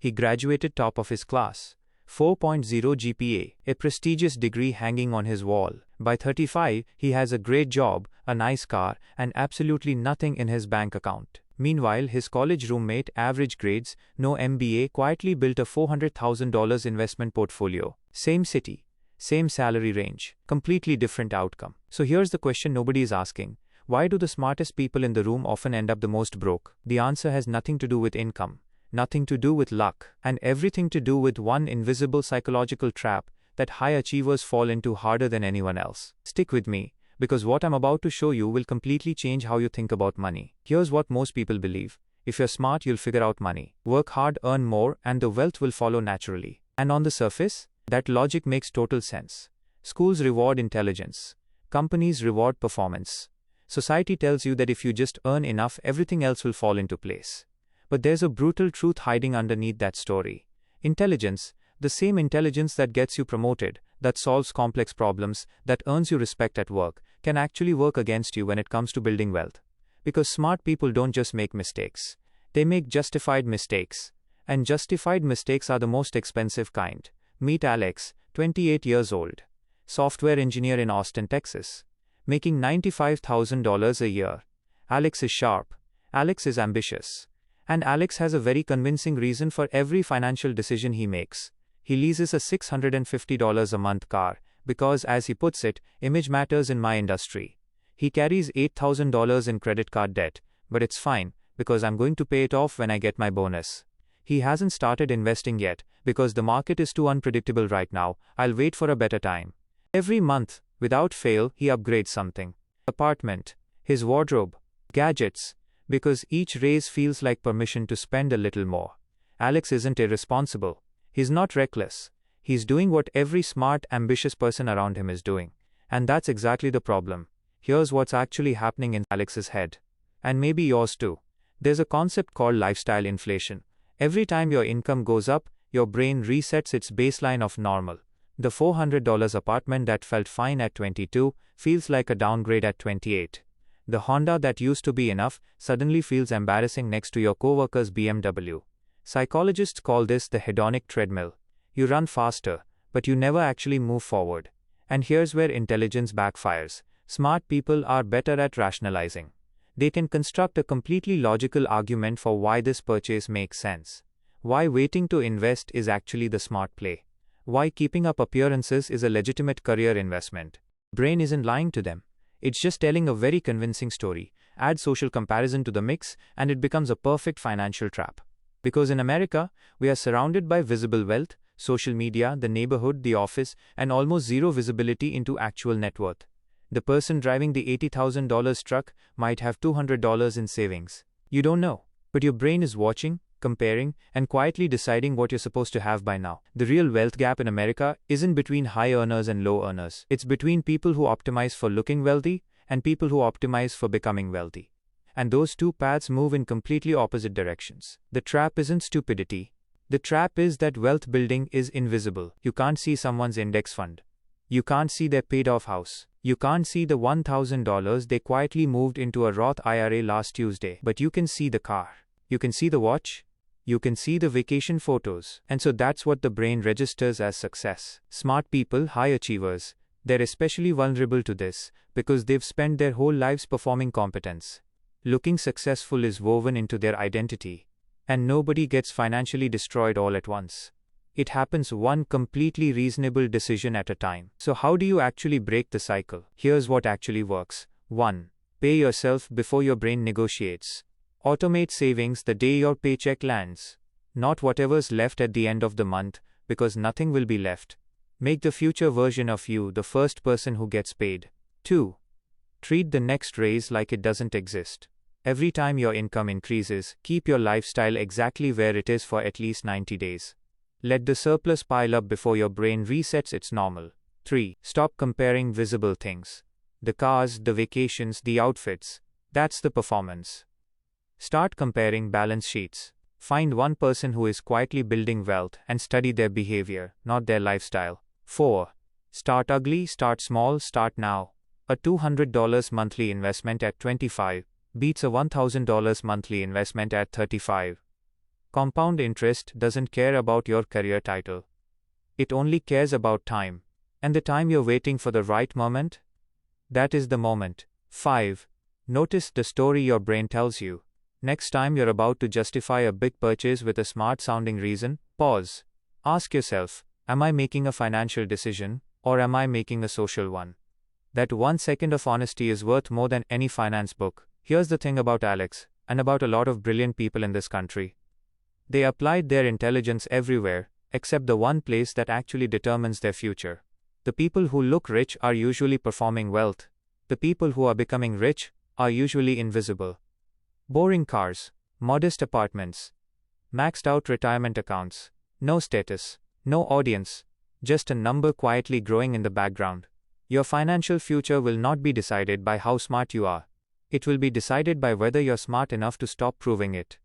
He graduated top of his class. 4.0 GPA, a prestigious degree hanging on his wall. By 35, he has a great job, a nice car, and absolutely nothing in his bank account. Meanwhile, his college roommate, average grades, no MBA, quietly built a $400,000 investment portfolio. Same city, same salary range, completely different outcome. So here's the question nobody is asking. Why do the smartest people in the room often end up the most broke? The answer has nothing to do with income, nothing to do with luck, and everything to do with one invisible psychological trap that high achievers fall into harder than anyone else. Stick with me, because what I'm about to show you will completely change how you think about money. Here's what most people believe. If you're smart, you'll figure out money. Work hard, earn more, and the wealth will follow naturally. And on the surface, that logic makes total sense. Schools reward intelligence. Companies reward performance. Society tells you that if you just earn enough, everything else will fall into place. But there's a brutal truth hiding underneath that story. Intelligence, the same intelligence that gets you promoted, that solves complex problems, that earns you respect at work, can actually work against you when it comes to building wealth. Because smart people don't just make mistakes. They make justified mistakes. And justified mistakes are the most expensive kind. Meet Alex, 28 years old. Software engineer in Austin, Texas. Making $95,000 a year. Alex is sharp. Alex is ambitious. And Alex has a very convincing reason for every financial decision he makes. He leases a $650 a month car, because as he puts it, image matters in my industry. He carries $8,000 in credit card debt, but it's fine, because I'm going to pay it off when I get my bonus. He hasn't started investing yet, because the market is too unpredictable right now. I'll wait for a better time. Every month, without fail, he upgrades something. Apartment, his wardrobe, gadgets, because each raise feels like permission to spend a little more. Alex isn't irresponsible. He's not reckless. He's doing what every smart, ambitious person around him is doing. And that's exactly the problem. Here's what's actually happening in Alex's head. And maybe yours too. There's a concept called lifestyle inflation. Every time your income goes up, your brain resets its baseline of normal. The $400 apartment that felt fine at 22 feels like a downgrade at 28. The Honda that used to be enough suddenly feels embarrassing next to your coworker's BMW. Psychologists call this the hedonic treadmill. You run faster, but you never actually move forward. And here's where intelligence backfires. Smart people are better at rationalizing. They can construct a completely logical argument for why this purchase makes sense. Why waiting to invest is actually the smart play. Why keeping up appearances is a legitimate career investment. Brain isn't lying to them. It's just telling a very convincing story. Add social comparison to the mix, and it becomes a perfect financial trap. Because in America, we are surrounded by visible wealth, social media, the neighborhood, the office, and almost zero visibility into actual net worth. The person driving the $80,000 truck might have $200 in savings. You don't know, but your brain is watching, comparing, and quietly deciding what you're supposed to have by now. The real wealth gap in America isn't between high earners and low earners. It's between people who optimize for looking wealthy and people who optimize for becoming wealthy. And those two paths move in completely opposite directions. The trap isn't stupidity. The trap is that wealth building is invisible. You can't see someone's index fund. You can't see their paid-off house. You can't see the $1,000 they quietly moved into a Roth IRA last Tuesday. But you can see the car. You can see the watch. You can see the vacation photos. And so that's what the brain registers as success. Smart people, high achievers, they're especially vulnerable to this because they've spent their whole lives performing competence. Looking successful is woven into their identity. And nobody gets financially destroyed all at once. It happens one completely reasonable decision at a time. So how do you actually break the cycle? Here's what actually works. 1. Pay yourself before your brain negotiates. Automate savings the day your paycheck lands. Not whatever's left at the end of the month, because nothing will be left. Make the future version of you the first person who gets paid. 2. Treat the next raise like it doesn't exist. Every time your income increases, keep your lifestyle exactly where it is for at least 90 days. Let the surplus pile up before your brain resets its normal. 3. Stop comparing visible things. The cars, the vacations, the outfits. That's the performance. Start comparing balance sheets. Find one person who is quietly building wealth and study their behavior, not their lifestyle. 4. Start ugly, start small, start now. A $200 monthly investment at 25 beats a $1,000 monthly investment at 35. Compound interest doesn't care about your career title. It only cares about time. And the time you're waiting for the right moment? That is the moment. 5. Notice the story your brain tells you. Next time you're about to justify a big purchase with a smart-sounding reason, pause. Ask yourself, am I making a financial decision, or am I making a social one? That 1 second of honesty is worth more than any finance book. Here's the thing about Alex, and about a lot of brilliant people in this country. They applied their intelligence everywhere, except the one place that actually determines their future. The people who look rich are usually performing wealth. The people who are becoming rich are usually invisible. Boring cars, modest apartments, maxed out retirement accounts, no status, no audience, just a number quietly growing in the background. Your financial future will not be decided by how smart you are. It will be decided by whether you're smart enough to stop proving it.